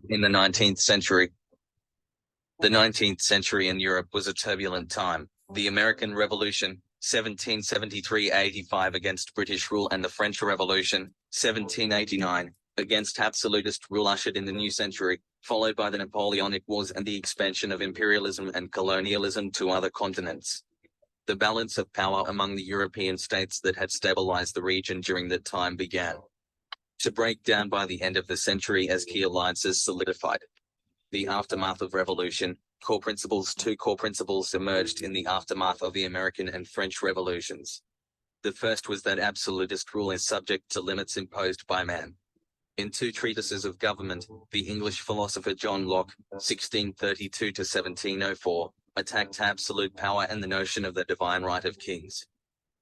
In the 19th century. The 19th century in Europe was a turbulent time. The American Revolution, 1773-85 against British rule, and the French Revolution, 1789, against absolutist rule ushered in the new century, followed by the Napoleonic Wars and the expansion of imperialism and colonialism to other continents. The balance of power among the European states that had stabilized the region during that time began to break down by the end of the century as key alliances solidified. The aftermath of revolution. Two core principles emerged in the aftermath of the American and French revolutions. The first was that absolutist rule is subject to limits imposed by man. In two treatises of government, the English philosopher John Locke, 1632 to 1704, attacked absolute power and the notion of the divine right of kings.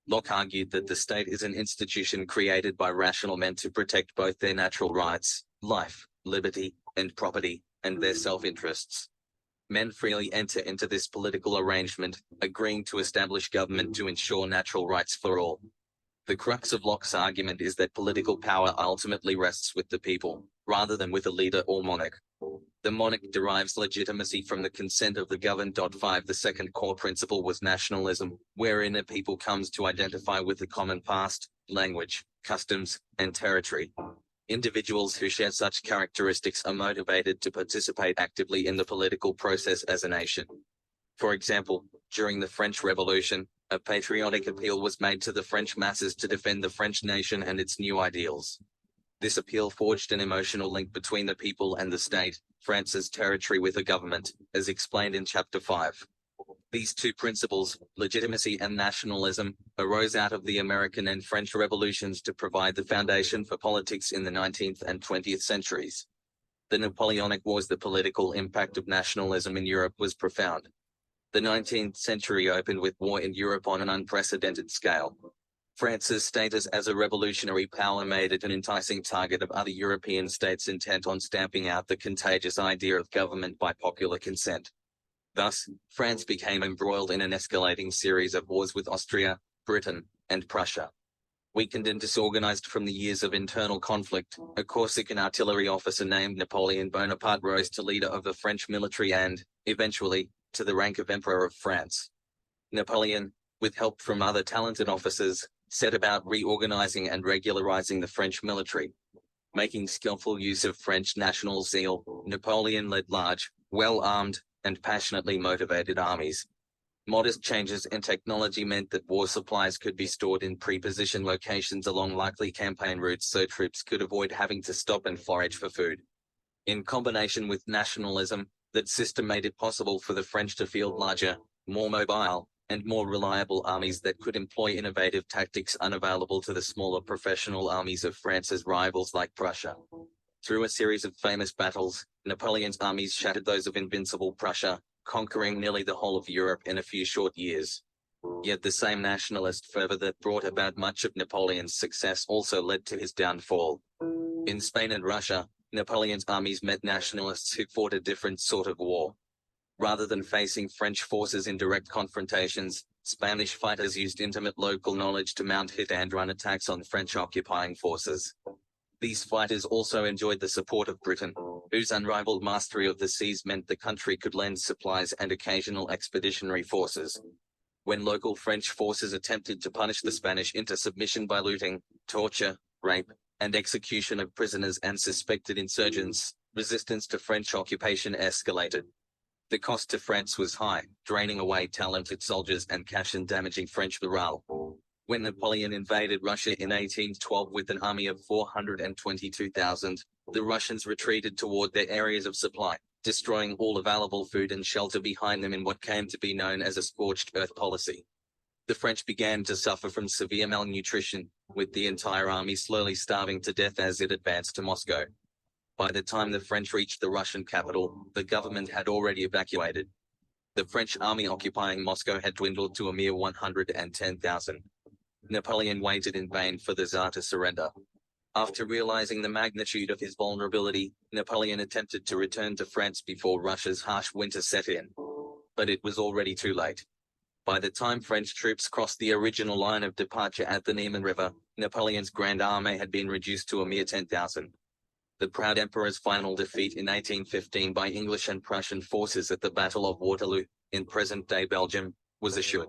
Locke argued that the state is an institution created by rational men to protect both their natural rights, life, liberty, and property, and their self-interests. Men freely enter into this political arrangement, agreeing to establish government to ensure natural rights for all. The crux of Locke's argument is that political power ultimately rests with the people, rather than with a leader or monarch. The monarch derives legitimacy from the consent of the governed. 5. The second core principle was nationalism, wherein a people comes to identify with a common past, language, customs, and territory. Individuals who share such characteristics are motivated to participate actively in the political process as a nation. For example, during the French Revolution, a patriotic appeal was made to the French masses to defend the French nation and its new ideals. This appeal forged an emotional link between the people and the state, France's territory with a government, as explained in Chapter 5. These two principles, legitimacy and nationalism, arose out of the American and French revolutions to provide the foundation for politics in the 19th and 20th centuries. The Napoleonic Wars. The political impact of nationalism in Europe was profound. The 19th century opened with war in Europe on an unprecedented scale. France's status as a revolutionary power made it an enticing target of other European states intent on stamping out the contagious idea of government by popular consent. Thus, France became embroiled in an escalating series of wars with Austria, Britain, and Prussia. Weakened and disorganized from the years of internal conflict, a Corsican artillery officer named Napoleon Bonaparte rose to leader of the French military and, eventually, to the rank of Emperor of France. Napoleon, with help from other talented officers, set about reorganizing and regularizing the French military. Making skillful use of French national zeal, Napoleon led large, well-armed, and passionately motivated armies. Modest changes in technology meant that war supplies could be stored in pre-positioned locations along likely campaign routes so troops could avoid having to stop and forage for food. In combination with nationalism, that system made it possible for the French to field larger, more mobile, and more reliable armies that could employ innovative tactics unavailable to the smaller professional armies of France's rivals like Prussia. Through a series of famous battles, Napoleon's armies shattered those of invincible Prussia, conquering nearly the whole of Europe in a few short years. Yet the same nationalist fervor that brought about much of Napoleon's success also led to his downfall. In Spain and Russia, Napoleon's armies met nationalists who fought a different sort of war. Rather than facing French forces in direct confrontations, Spanish fighters used intimate local knowledge to mount hit-and-run attacks on French occupying forces. These fighters also enjoyed the support of Britain, whose unrivaled mastery of the seas meant the country could lend supplies and occasional expeditionary forces. When local French forces attempted to punish the Spanish into submission by looting, torture, rape, and execution of prisoners and suspected insurgents, resistance to French occupation escalated. The cost to France was high, draining away talented soldiers and cash and damaging French morale. When Napoleon invaded Russia in 1812 with an army of 422,000, the Russians retreated toward their areas of supply, destroying all available food and shelter behind them in what came to be known as a scorched earth policy. The French began to suffer from severe malnutrition, with the entire army slowly starving to death as it advanced to Moscow. By the time the French reached the Russian capital, the government had already evacuated. The French army occupying Moscow had dwindled to a mere 110,000. Napoleon waited in vain for the Tsar to surrender. After realizing the magnitude of his vulnerability, Napoleon attempted to return to France before Russia's harsh winter set in. But it was already too late. By the time French troops crossed the original line of departure at the Niemen River, Napoleon's Grand Army had been reduced to a mere 10,000. The proud emperor's final defeat in 1815 by English and Prussian forces at the Battle of Waterloo, in present-day Belgium, was assured.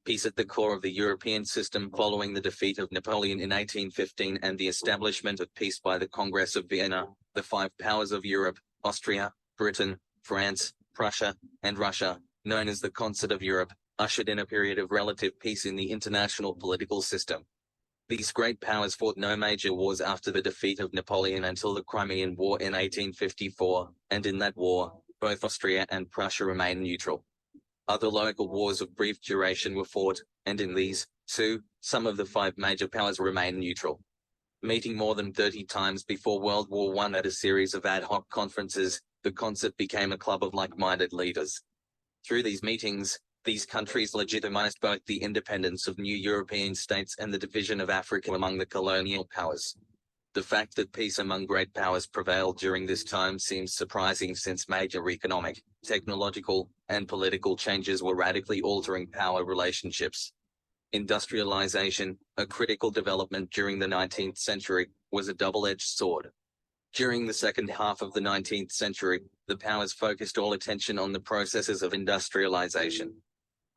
Peace at the core of the European system following the defeat of Napoleon in 1815 and the establishment of peace by the Congress of Vienna, the five powers of Europe, Austria, Britain, France, Prussia, and Russia, known as the Concert of Europe, ushered in a period of relative peace in the international political system. These great powers fought no major wars after the defeat of Napoleon until the Crimean War in 1854, and in that war, both Austria and Prussia remained neutral. Other local wars of brief duration were fought, and in these, too, some of the five major powers remained neutral. Meeting more than 30 times before World War I at a series of ad hoc conferences, the Concert became a club of like-minded leaders. Through these meetings, these countries legitimized both the independence of new European states and the division of Africa among the colonial powers. The fact that peace among great powers prevailed during this time seems surprising since major economic, technological, and political changes were radically altering power relationships. Industrialization, a critical development during the 19th century, was a double-edged sword. During the second half of the 19th century, the powers focused all attention on the processes of industrialization.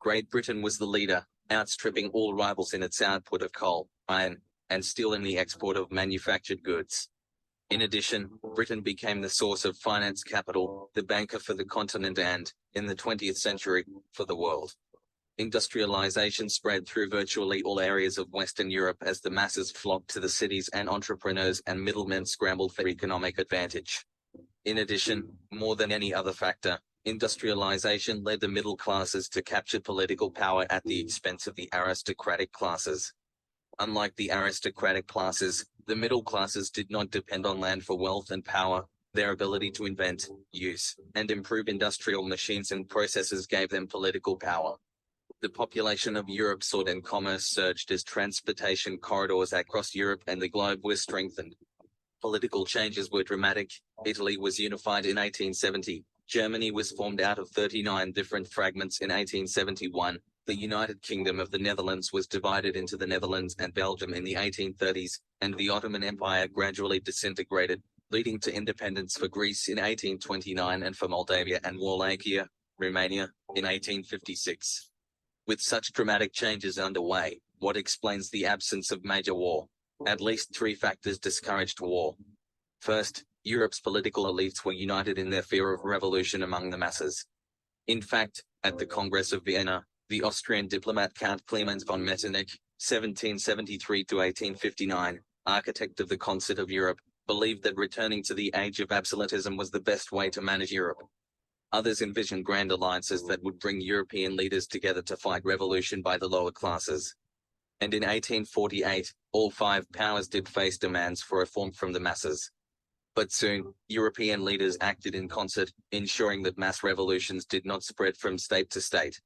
Great Britain was the leader, outstripping all rivals in its output of coal, iron, and steel in the export of manufactured goods. In addition, Britain became the source of finance capital, the banker for the continent and, in the 20th century, for the world. Industrialization spread through virtually all areas of Western Europe as the masses flocked to the cities and entrepreneurs and middlemen scrambled for economic advantage. In addition, more than any other factor, industrialization led the middle classes to capture political power at the expense of the aristocratic classes. Unlike the aristocratic classes, the middle classes did not depend on land for wealth and power. Their ability to invent, use, and improve industrial machines and processes gave them political power. The population of Europe soared and commerce surged as transportation corridors across Europe and the globe were strengthened. Political changes were dramatic. Italy was unified in 1870. Germany was formed out of 39 different fragments in 1871. The United Kingdom of the Netherlands was divided into the Netherlands and Belgium in the 1830s, and the Ottoman Empire gradually disintegrated, leading to independence for Greece in 1829 and for Moldavia and Wallachia, Romania, in 1856. With such dramatic changes underway, what explains the absence of major war? At least three factors discouraged war. First, Europe's political elites were united in their fear of revolution among the masses. In fact, at the Congress of Vienna, the Austrian diplomat Count Clemens von Metternich, 1773 to 1859, architect of the Concert of Europe, believed that returning to the age of absolutism was the best way to manage Europe. Others envisioned grand alliances that would bring European leaders together to fight revolution by the lower classes. And in 1848, all five powers did face demands for reform from the masses. But soon, European leaders acted in concert, ensuring that mass revolutions did not spread from state to state.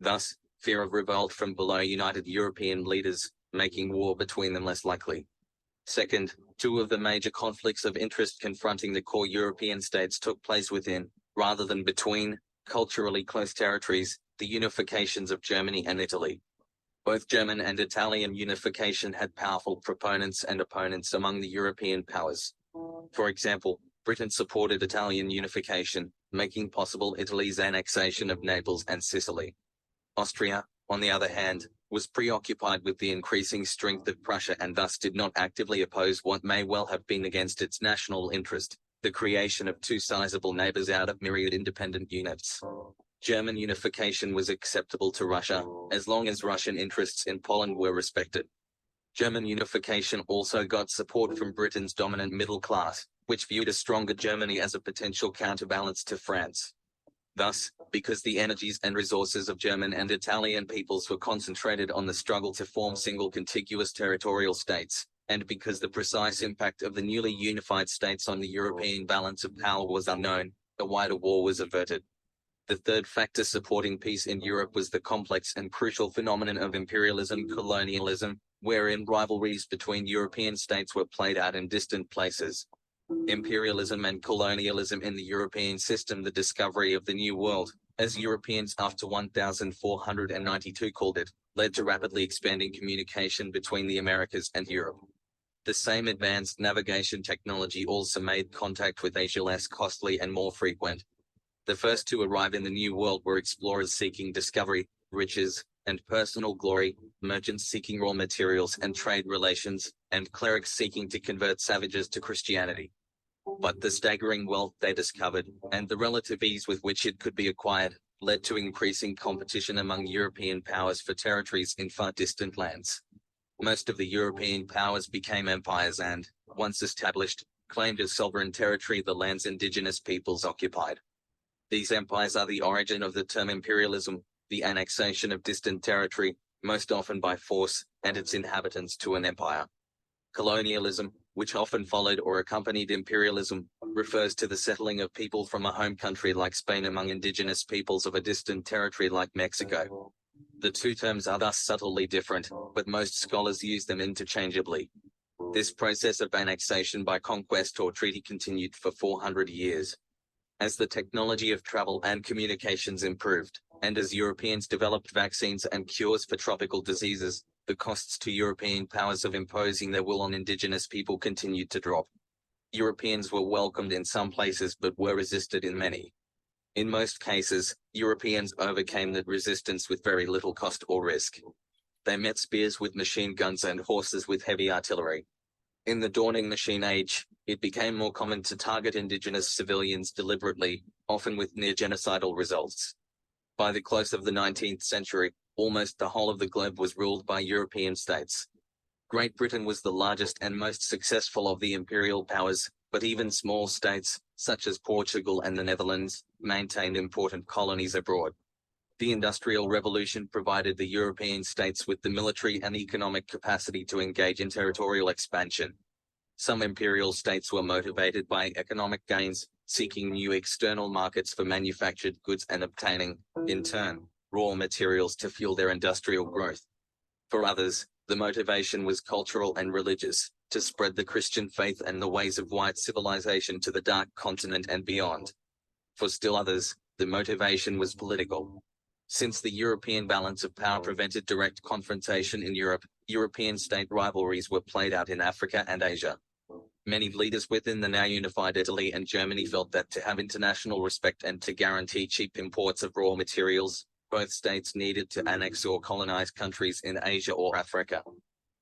Thus, fear of revolt from below united European leaders, making war between them less likely. Second, two of the major conflicts of interest confronting the core European states took place within, rather than between, culturally close territories, the unifications of Germany and Italy. Both German and Italian unification had powerful proponents and opponents among the European powers. For example, Britain supported Italian unification, making possible Italy's annexation of Naples and Sicily. Austria, on the other hand, was preoccupied with the increasing strength of Prussia and thus did not actively oppose what may well have been against its national interest, the creation of two sizable neighbors out of myriad independent units. German unification was acceptable to Russia, as long as Russian interests in Poland were respected. German unification also got support from Britain's dominant middle class, which viewed a stronger Germany as a potential counterbalance to France. Thus, because the energies and resources of German and Italian peoples were concentrated on the struggle to form single contiguous territorial states, and because the precise impact of the newly unified states on the European balance of power was unknown, a wider war was averted. The third factor supporting peace in Europe was the complex and crucial phenomenon of imperialism-colonialism, wherein rivalries between European states were played out in distant places. Imperialism and colonialism in the European system, the discovery of the New World, as Europeans after 1492 called it, led to rapidly expanding communication between the Americas and Europe. The same advanced navigation technology also made contact with Asia less costly and more frequent. The first to arrive in the New World were explorers seeking discovery, riches, and personal glory, merchants seeking raw materials and trade relations, and clerics seeking to convert savages to Christianity. But the staggering wealth they discovered, and the relative ease with which it could be acquired, led to increasing competition among European powers for territories in far distant lands. Most of the European powers became empires and, once established, claimed as sovereign territory the lands indigenous peoples occupied. These empires are the origin of the term imperialism, the annexation of distant territory, most often by force, and its inhabitants to an empire. Colonialism, which often followed or accompanied imperialism, refers to the settling of people from a home country like Spain among indigenous peoples of a distant territory like Mexico. The two terms are thus subtly different, but most scholars use them interchangeably. This process of annexation by conquest or treaty continued for 400 years. As the technology of travel and communications improved, and as Europeans developed vaccines and cures for tropical diseases, the costs to European powers of imposing their will on indigenous people continued to drop. Europeans were welcomed in some places but were resisted in many. In most cases, Europeans overcame that resistance with very little cost or risk. They met spears with machine guns and horses with heavy artillery. In the dawning machine age, it became more common to target indigenous civilians deliberately, often with near-genocidal results. By the close of the 19th century, almost the whole of the globe was ruled by European states. Great Britain was the largest and most successful of the imperial powers, but even small states, such as Portugal and the Netherlands, maintained important colonies abroad. The Industrial Revolution provided the European states with the military and economic capacity to engage in territorial expansion. Some imperial states were motivated by economic gains, seeking new external markets for manufactured goods and obtaining, in turn, raw materials to fuel their industrial growth. For others, the motivation was cultural and religious, to spread the Christian faith and the ways of white civilization to the Dark Continent and beyond. For still others, the motivation was political. Since the European balance of power prevented direct confrontation in Europe, European state rivalries were played out in Africa and Asia. Many leaders within the now unified Italy and Germany felt that to have international respect and to guarantee cheap imports of raw materials, both states needed to annex or colonize countries in Asia or Africa.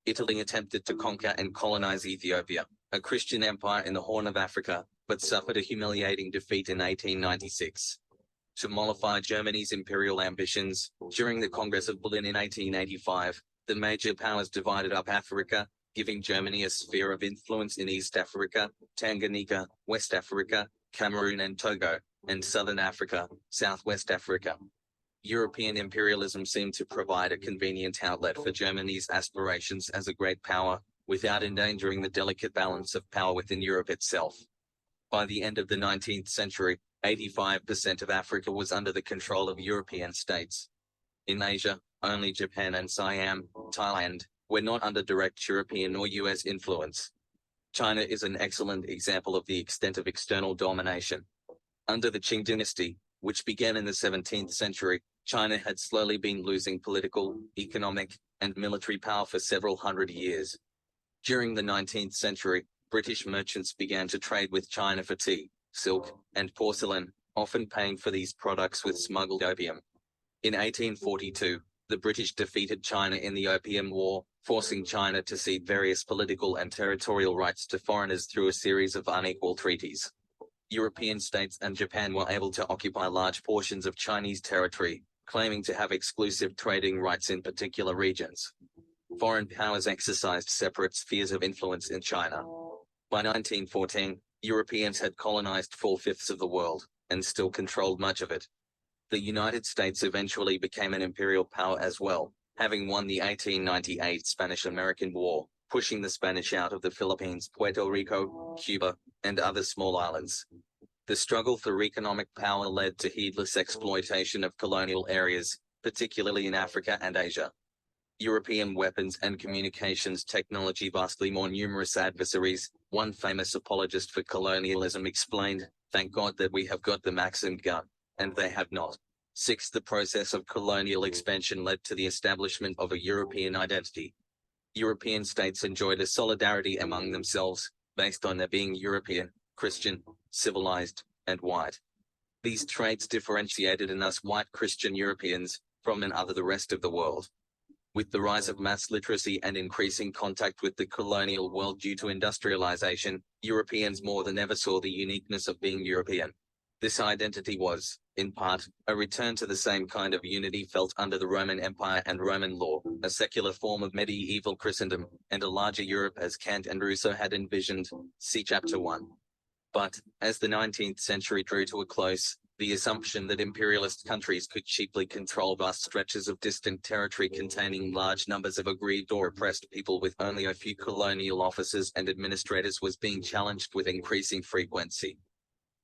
Italy attempted to conquer and colonize Ethiopia, a Christian empire in the Horn of Africa, but suffered a humiliating defeat in 1896. To mollify Germany's imperial ambitions, during the Congress of Berlin in 1885, the major powers divided up Africa, giving Germany a sphere of influence in East Africa, Tanganyika, West Africa, Cameroon and Togo, and Southern Africa, Southwest Africa. European imperialism seemed to provide a convenient outlet for Germany's aspirations as a great power, without endangering the delicate balance of power within Europe itself. By the end of the 19th century, 85% of Africa was under the control of European states. In Asia, only Japan and Siam, Thailand, were not under direct European or US influence. China is an excellent example of the extent of external domination. Under the Qing dynasty, which began in the 17th century, China had slowly been losing political, economic, and military power for several hundred years. During the 19th century, British merchants began to trade with China for tea, silk, and porcelain, often paying for these products with smuggled opium. In 1842, the British defeated China in the Opium War, forcing China to cede various political and territorial rights to foreigners through a series of unequal treaties. European states and Japan were able to occupy large portions of Chinese territory, claiming to have exclusive trading rights in particular regions. Foreign powers exercised separate spheres of influence in China. By 1914, Europeans had colonized 4/5 of the world, and still controlled much of it. The United States eventually became an imperial power as well, having won the 1898 Spanish-American War, pushing the Spanish out of the Philippines, Puerto Rico, Cuba, and other small islands. The struggle for economic power led to heedless exploitation of colonial areas, particularly in Africa and Asia. European weapons and communications technology vastly more numerous adversaries. One famous apologist for colonialism explained, "Thank God that we have got the Maxim gun, and they have not." 6. The process of colonial expansion led to the establishment of a European identity. European states enjoyed a solidarity among themselves, based on their being European, Christian, civilized, and white. These traits differentiated in us white Christian Europeans from the rest of the world. With the rise of mass literacy and increasing contact with the colonial world due to industrialization, Europeans more than ever saw the uniqueness of being European. This identity was, in part, a return to the same kind of unity felt under the Roman Empire and Roman law, a secular form of medieval Christendom, and a larger Europe as Kant and Rousseau had envisioned. See Chapter 1. But, as the 19th century drew to a close, the assumption that imperialist countries could cheaply control vast stretches of distant territory containing large numbers of aggrieved or oppressed people with only a few colonial officers and administrators was being challenged with increasing frequency.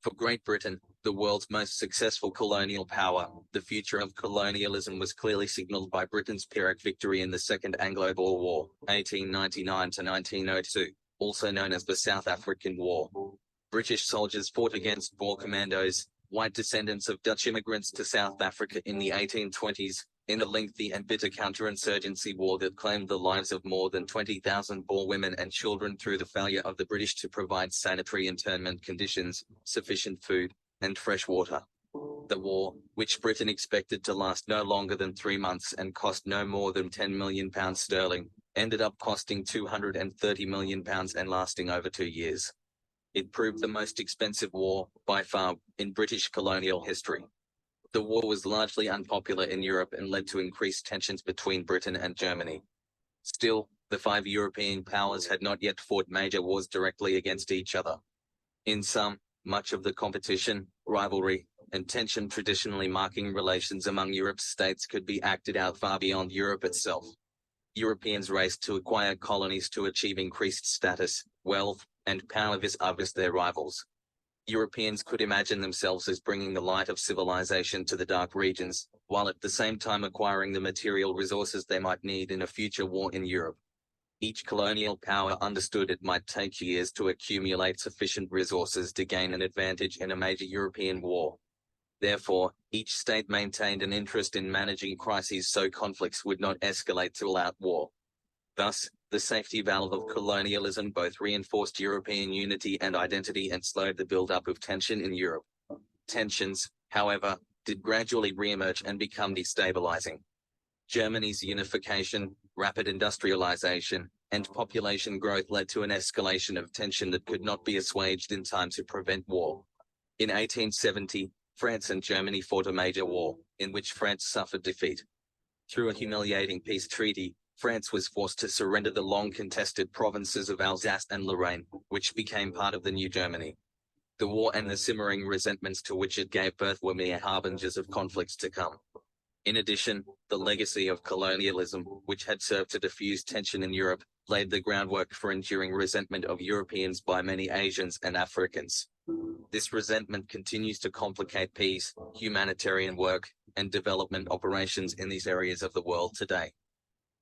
For Great Britain, the world's most successful colonial power, the future of colonialism was clearly signalled by Britain's Pyrrhic victory in the Second Anglo-Boer War, 1899 to 1902, also known as the South African War. British soldiers fought against Boer commandos, white descendants of Dutch immigrants to South Africa in the 1820s, in a lengthy and bitter counterinsurgency war that claimed the lives of more than 20,000 Boer women and children through the failure of the British to provide sanitary internment conditions, sufficient food, and fresh water. The war, which Britain expected to last no longer than 3 months and cost no more than £10 million sterling, ended up costing £230 million and lasting over 2 years. It proved the most expensive war, by far, in British colonial history. The war was largely unpopular in Europe and led to increased tensions between Britain and Germany. Still, the 5 European powers had not yet fought major wars directly against each other. In sum, much of the competition, rivalry, and tension traditionally marking relations among Europe's states could be acted out far beyond Europe itself. Europeans raced to acquire colonies to achieve increased status, wealth, and power vis-a-vis their rivals. Europeans could imagine themselves as bringing the light of civilization to the dark regions, while at the same time acquiring the material resources they might need in a future war in Europe. Each colonial power understood it might take years to accumulate sufficient resources to gain an advantage in a major European war. Therefore, each state maintained an interest in managing crises so conflicts would not escalate to all-out war. Thus, the safety valve of colonialism both reinforced European unity and identity and slowed the build-up of tension in Europe. Tensions, however, did gradually re-emerge and become destabilizing. Germany's unification, rapid industrialization, and population growth led to an escalation of tension that could not be assuaged in time to prevent war. In 1870, France and Germany fought a major war, in which France suffered defeat. Through a humiliating peace treaty, France was forced to surrender the long-contested provinces of Alsace and Lorraine, which became part of the new Germany. The war and the simmering resentments to which it gave birth were mere harbingers of conflicts to come. In addition, the legacy of colonialism, which had served to diffuse tension in Europe, laid the groundwork for enduring resentment of Europeans by many Asians and Africans. This resentment continues to complicate peace, humanitarian work, and development operations in these areas of the world today.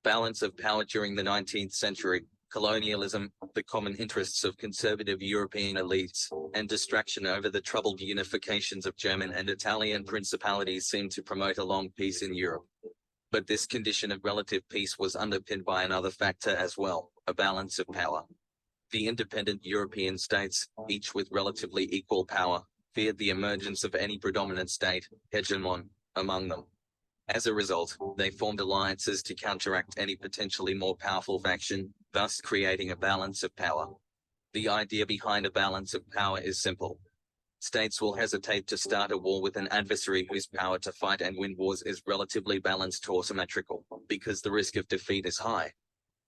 Balance of power during the 19th century, colonialism, the common interests of conservative European elites, and distraction over the troubled unifications of German and Italian principalities seemed to promote a long peace in Europe. But this condition of relative peace was underpinned by another factor as well, a balance of power. The independent European states, each with relatively equal power, feared the emergence of any predominant state, hegemon, among them. As a result, they formed alliances to counteract any potentially more powerful faction, thus creating a balance of power. The idea behind a balance of power is simple. States will hesitate to start a war with an adversary whose power to fight and win wars is relatively balanced or symmetrical, because the risk of defeat is high.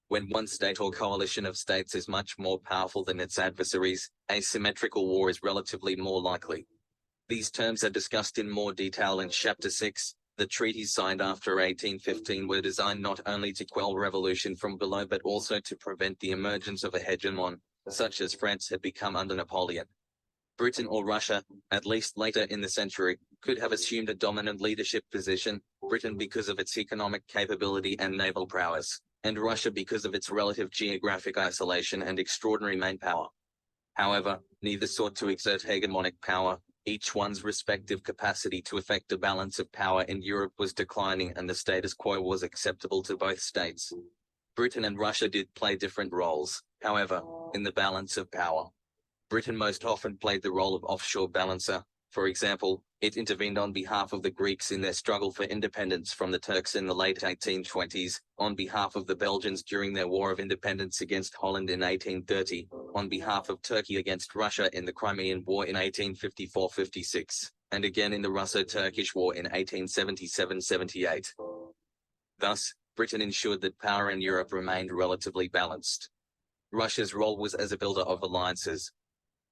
When one state or coalition of states is much more powerful than its adversaries, a symmetrical war is relatively more likely. These terms are discussed in more detail in Chapter 6. The treaties signed after 1815 were designed not only to quell revolution from below but also to prevent the emergence of a hegemon, such as France had become under Napoleon. Britain or Russia, at least later in the century, could have assumed a dominant leadership position, Britain because of its economic capability and naval prowess, and Russia because of its relative geographic isolation and extraordinary manpower. However, neither sought to exert hegemonic power. Each one's respective capacity to effect a balance of power in Europe was declining and the status quo was acceptable to both states. Britain and Russia did play different roles, however, in the balance of power. Britain most often played the role of offshore balancer. For example, it intervened on behalf of the Greeks in their struggle for independence from the Turks in the late 1820s, on behalf of the Belgians during their War of Independence against Holland in 1830, on behalf of Turkey against Russia in the Crimean War in 1854-56, and again in the Russo-Turkish War in 1877-78. Thus, Britain ensured that power in Europe remained relatively balanced. Russia's role was as a builder of alliances.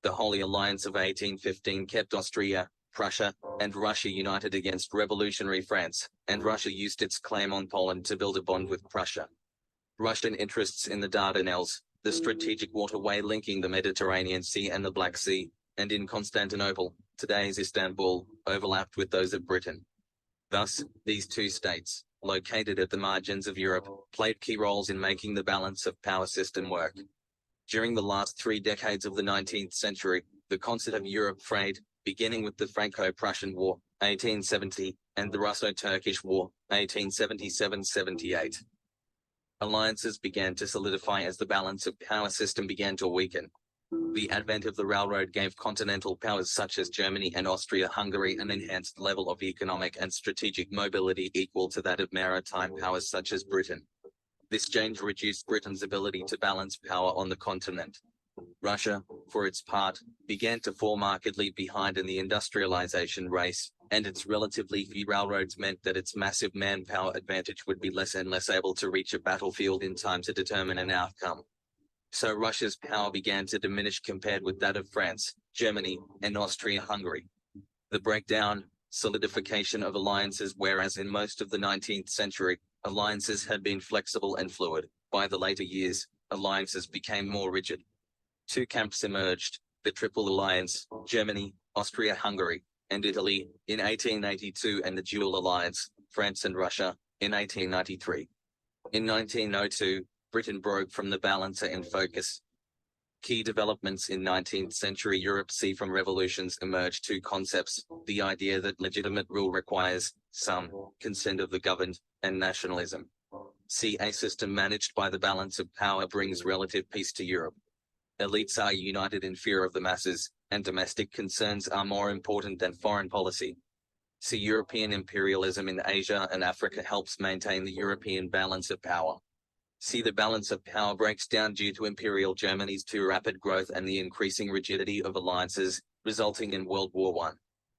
The Holy Alliance of 1815 kept Austria, Prussia, and Russia united against revolutionary France, and Russia used its claim on Poland to build a bond with Prussia. Russian interests in the Dardanelles, the strategic waterway linking the Mediterranean Sea and the Black Sea, and in Constantinople, today's Istanbul, overlapped with those of Britain. Thus, these two states, located at the margins of Europe, played key roles in making the balance of power system work. During the last 3 decades of the 19th century, the concert of Europe frayed, beginning with the Franco-Prussian War, 1870, and the Russo-Turkish War, 1877-78. Alliances began to solidify as the balance of power system began to weaken. The advent of the railroad gave continental powers such as Germany and Austria-Hungary an enhanced level of economic and strategic mobility equal to that of maritime powers such as Britain. This change reduced Britain's ability to balance power on the continent. Russia, for its part, began to fall markedly behind in the industrialization race, and its relatively few railroads meant that its massive manpower advantage would be less and less able to reach a battlefield in time to determine an outcome. So Russia's power began to diminish compared with that of France, Germany, and Austria-Hungary. The breakdown, solidification of alliances. Whereas in most of the 19th century, alliances had been flexible and fluid, by the later years, alliances became more rigid. 2 camps emerged, the Triple Alliance, Germany, Austria-Hungary, and Italy, in 1882, and the Dual Alliance, France and Russia, in 1893. In 1902, Britain broke from the balancer in focus. Key developments in 19th century Europe. See from revolutions emerged 2 concepts: the idea that legitimate rule requires some consent of the governed, and nationalism. See a system managed by the balance of power brings relative peace to Europe. Elites are united in fear of the masses, and domestic concerns are more important than foreign policy. See European imperialism in Asia and Africa helps maintain the European balance of power. See the balance of power breaks down due to Imperial Germany's too rapid growth and the increasing rigidity of alliances, resulting in World War I.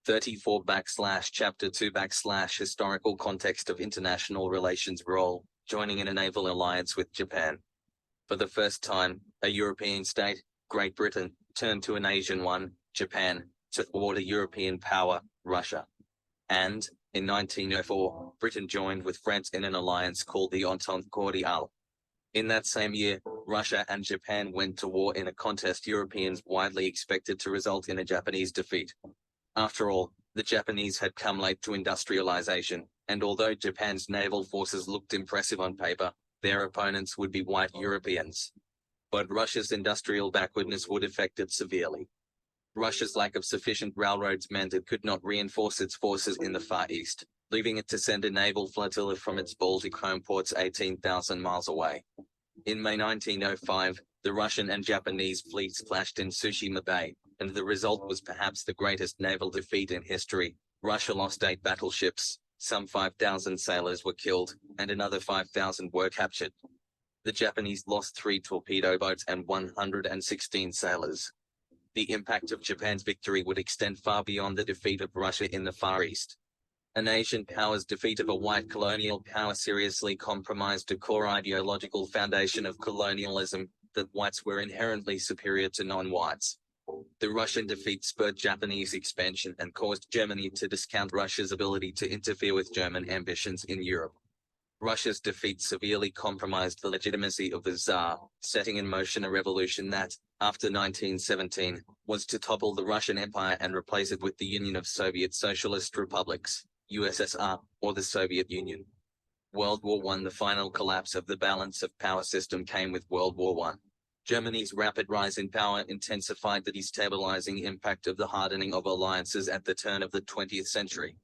34/Chapter 2/Historical context of international relations role, joining in a naval alliance with Japan. For the first time, a European state, Great Britain, turned to an Asian one, Japan, toward a European power, Russia. And, in 1904, Britain joined with France in an alliance called the Entente Cordiale. In that same year, Russia and Japan went to war in a contest Europeans widely expected to result in a Japanese defeat. After all, the Japanese had come late to industrialization, and although Japan's naval forces looked impressive on paper, their opponents would be white Europeans. But Russia's industrial backwardness would affect it severely. Russia's lack of sufficient railroads meant it could not reinforce its forces in the Far East, leaving it to send a naval flotilla from its Baltic home ports 18,000 miles away. In May 1905, the Russian and Japanese fleets clashed in Tsushima Bay, and the result was perhaps the greatest naval defeat in history. Russia lost 8 battleships, some 5,000 sailors were killed, and another 5,000 were captured. The Japanese lost 3 torpedo boats and 116 sailors. The impact of Japan's victory would extend far beyond the defeat of Russia in the Far East. An Asian power's defeat of a white colonial power seriously compromised a core ideological foundation of colonialism, that whites were inherently superior to non-whites. The Russian defeat spurred Japanese expansion and caused Germany to discount Russia's ability to interfere with German ambitions in Europe. Russia's defeat severely compromised the legitimacy of the Tsar, setting in motion a revolution that, after 1917, was to topple the Russian Empire and replace it with the Union of Soviet Socialist Republics, USSR, or the Soviet Union. World War I. The final collapse of the balance of power system came with World War I. Germany's rapid rise in power intensified the destabilizing impact of the hardening of alliances at the turn of the 20th century.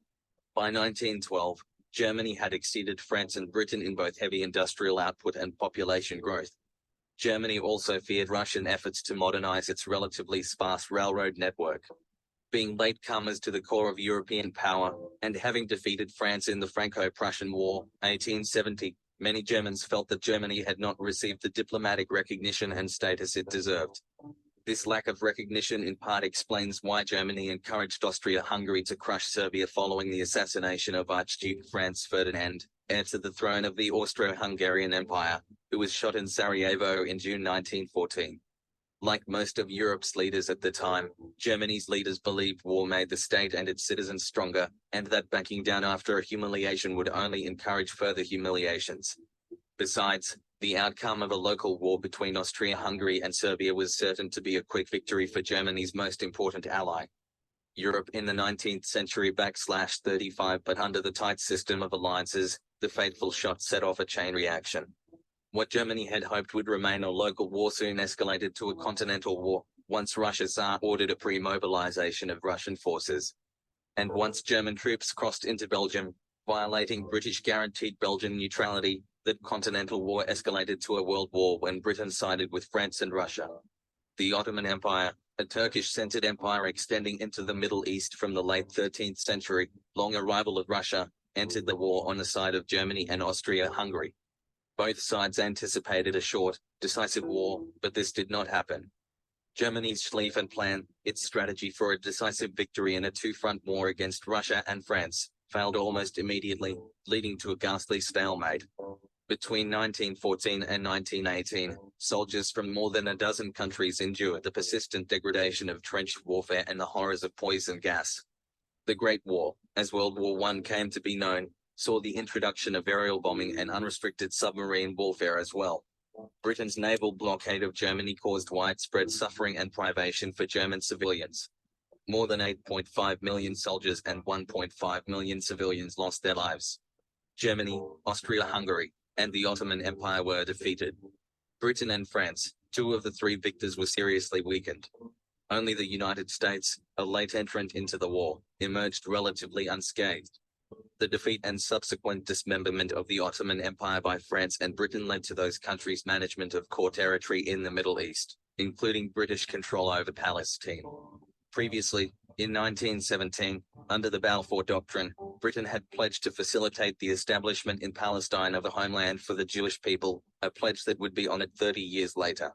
By 1912, Germany had exceeded France and Britain in both heavy industrial output and population growth. Germany also feared Russian efforts to modernize its relatively sparse railroad network. Being latecomers to the core of European power, and having defeated France in the Franco-Prussian War, 1870, many Germans felt that Germany had not received the diplomatic recognition and status it deserved. This lack of recognition in part explains why Germany encouraged Austria-Hungary to crush Serbia following the assassination of Archduke Franz Ferdinand, heir to the throne of the Austro-Hungarian Empire, who was shot in Sarajevo in June 1914. Like most of Europe's leaders at the time, Germany's leaders believed war made the state and its citizens stronger, and that backing down after a humiliation would only encourage further humiliations. Besides, the outcome of a local war between Austria-Hungary and Serbia was certain to be a quick victory for Germany's most important ally. Europe in the 19th century /35, but under the tight system of alliances, the fateful shot set off a chain reaction. What Germany had hoped would remain a local war soon escalated to a continental war, once Russia's Tsar ordered a pre-mobilization of Russian forces. And once German troops crossed into Belgium, violating British guaranteed Belgian neutrality, the continental war escalated to a world war when Britain sided with France and Russia. The Ottoman Empire, a Turkish-centered empire extending into the Middle East from the late 13th century, long a rival of Russia, entered the war on the side of Germany and Austria-Hungary. Both sides anticipated a short, decisive war, but this did not happen. Germany's Schlieffen Plan, its strategy for a decisive victory in a two-front war against Russia and France, failed almost immediately, leading to a ghastly stalemate. Between 1914 and 1918, soldiers from more than a dozen countries endured the persistent degradation of trench warfare and the horrors of poison gas. The Great War, as World War I came to be known, saw the introduction of aerial bombing and unrestricted submarine warfare as well. Britain's naval blockade of Germany caused widespread suffering and privation for German civilians. More than 8.5 million soldiers and 1.5 million civilians lost their lives. Germany, Austria-Hungary, and the Ottoman Empire were defeated. Britain and France, two of the three victors, were seriously weakened. Only the United States, a late entrant into the war, emerged relatively unscathed. The defeat and subsequent dismemberment of the Ottoman Empire by France and Britain led to those countries' management of core territory in the Middle East, including British control over Palestine. Previously, in 1917, under the Balfour Doctrine, Britain had pledged to facilitate the establishment in Palestine of a homeland for the Jewish people, a pledge that would be honored 30 years later.